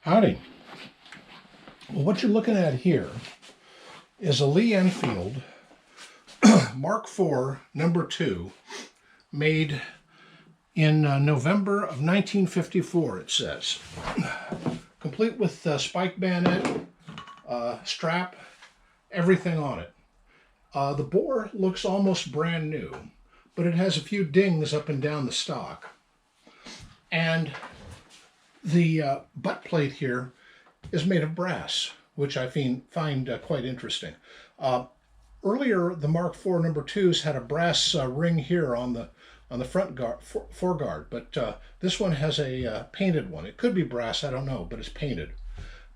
Howdy. Well, what you're looking at here is a Lee Enfield Mark IV number 2 made in November of 1954, it says. Complete with spike bayonet, strap, everything on it. The bore looks almost brand new, but it has a few dings up and down the stock. And the butt plate here is made of brass, which I find quite interesting. Earlier, the Mark IV number 2s had a brass ring here on the front guard, foreguard, but this one has a painted one. It could be brass, I don't know, but it's painted.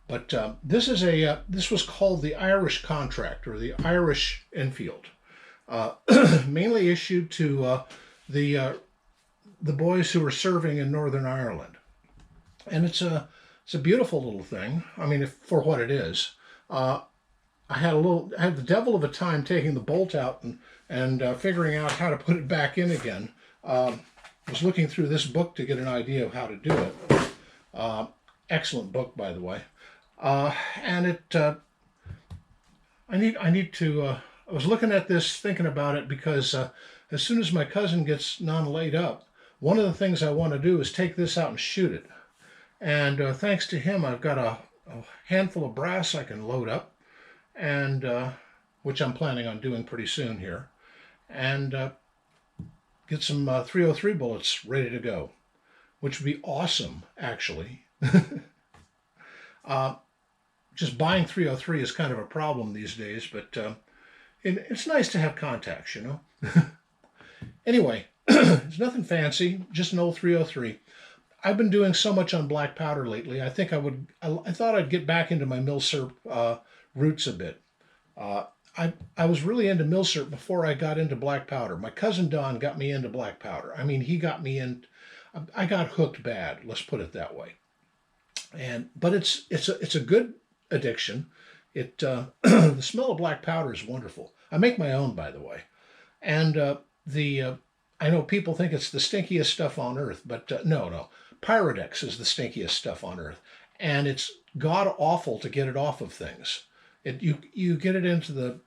But this was called the Irish contract, or the Irish Enfield, mainly issued to the boys who were serving in Northern Ireland. And it's a beautiful little thing. I mean, for what it is. I had the devil of a time taking the bolt out and figuring out how to put it back in again. Was looking through this book to get an idea of how to do it. Excellent book, by the way. And it, I need to. I was looking at this, thinking about it, because as soon as my cousin gets non-laid up, one of the things I want to do is take this out and shoot it. And thanks to him, I've got a handful of brass I can load up, and which I'm planning on doing pretty soon here, and get some 303 bullets ready to go, which would be awesome, actually. Just buying 303 is kind of a problem these days, but it's nice to have contacts, you know. Anyway, it's nothing fancy, just an old 303. I've been doing so much on black powder lately. I thought I'd get back into my milsurp roots a bit. I was really into milsurp before I got into black powder. My cousin Don got me into black powder. I mean, he got me in. I got hooked bad. Let's put it that way. But it's a good addiction. The smell of black powder is wonderful. I make my own, by the way, and I know people think it's the stinkiest stuff on earth, but no. Pyrodex is the stinkiest stuff on earth, and it's god awful to get it off of things. You get it into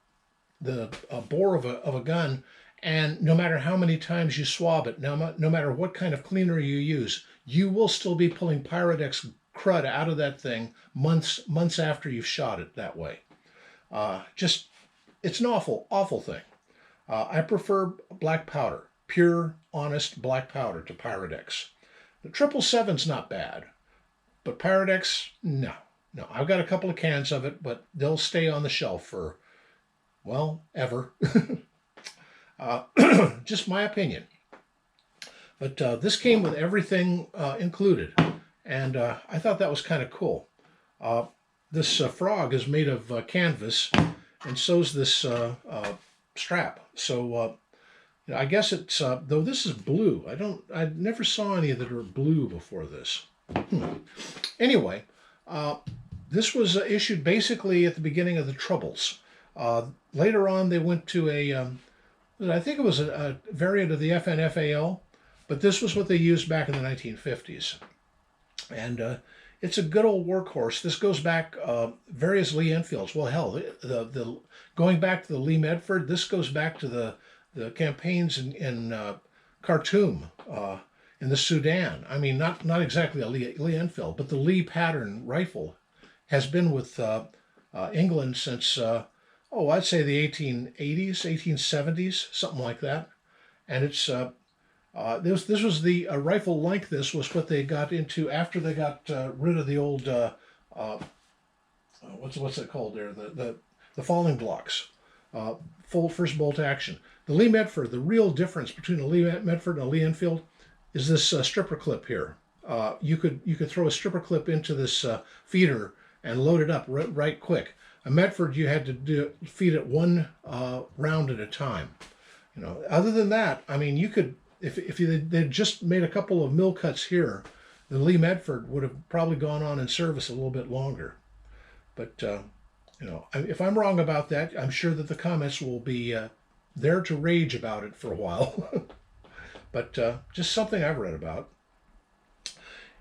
the bore of a gun, and no matter how many times you swab it, no matter what kind of cleaner you use, you will still be pulling Pyrodex crud out of that thing months after you've shot it that way. It's an awful thing. I prefer black powder, pure, honest black powder to Pyrodex. The 777's not bad, but Pyrodex, no. I've got a couple of cans of it, but they'll stay on the shelf for, well, ever. Just my opinion. But this came with everything included, and I thought that was kind of cool. This frog is made of canvas, and so's this strap. So I guess it's, though this is blue. I never saw any that are blue before this. Anyway, this was issued basically at the beginning of the Troubles. Later on, they went to I think it was a variant of the FNFAL, but this was what they used back in the 1950s. And it's a good old workhorse. This goes back various Lee Enfields. Well, hell, the going back to the Lee Medford, this goes back to the campaigns in Khartoum, in the Sudan. I mean, not exactly a Lee Enfield, but the Lee pattern rifle has been with England since, I'd say the 1880s, 1870s, something like that. And it's this was a rifle like this was what they got into after they got rid of the old what's it called there, the falling blocks, full first bolt action. The Lee Medford, the real difference between a Lee Medford and a Lee Enfield is this stripper clip here. You could throw a stripper clip into this feeder and load it up right quick. A Medford, you had to feed it one round at a time. You know, other than that, I mean, you could, if they'd just made a couple of mill cuts here, the Lee Medford would have probably gone on in service a little bit longer. But if I'm wrong about that, I'm sure that the comments will be there to rage about it for a while. But just something I've read about.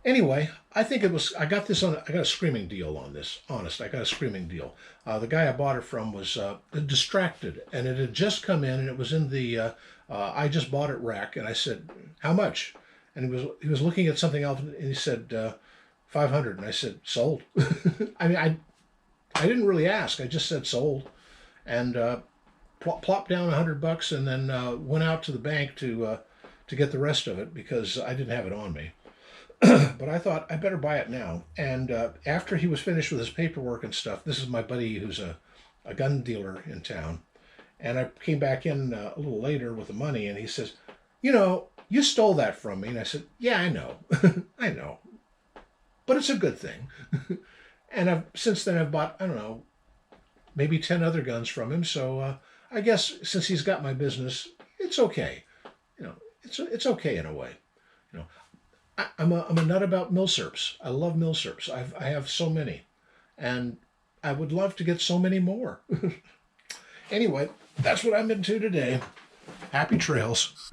Anyway, I think it was, I got a screaming deal on this. Honest, I got a screaming deal. The guy I bought it from was distracted, and it had just come in, and it was in the I just bought it rack, and I said, how much? And he was looking at something else, and he said, 500, and I said, sold. I mean, I didn't really ask. I just said sold, and plopped down $100, and then went out to the bank to get the rest of it because I didn't have it on me. But I thought I better buy it now. And after he was finished with his paperwork and stuff, this is my buddy who's a gun dealer in town, and I came back in a little later with the money, and he says, you stole that from me. And I said, yeah, I know, I know, but it's a good thing. And since then I've bought, I don't know, maybe 10 other guns from him. So I guess since he's got my business, it's okay. It's okay in a way. You know, I'm a nut about milsurps. I love milsurps. I have so many, and I would love to get so many more. Anyway, that's what I'm into today. Happy trails.